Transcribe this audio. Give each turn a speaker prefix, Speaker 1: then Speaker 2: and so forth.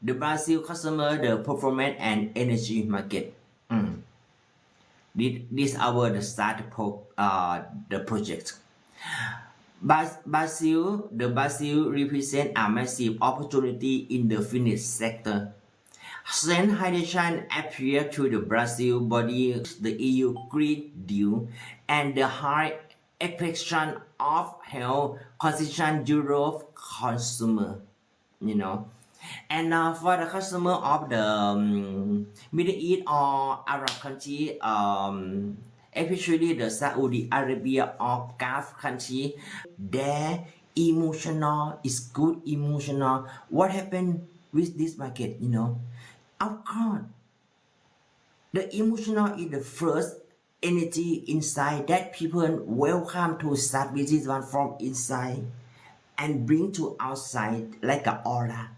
Speaker 1: the Brazil customer, the performance and energy market. This our the start the project. The Brazil represent a massive opportunity in the Finnish sector. Since hydrogen appeared to the Brazil body, the EU Green Deal, and the high expectation of health consistent Europe consumer, you know. And for the customer of the Middle East or Arab country, especially the Saudi Arabia or Gulf country, their emotional is good emotional. What happened with this market, Of course, the emotional is the first energy inside that people welcome to start with this one from inside and bring to outside like a aura.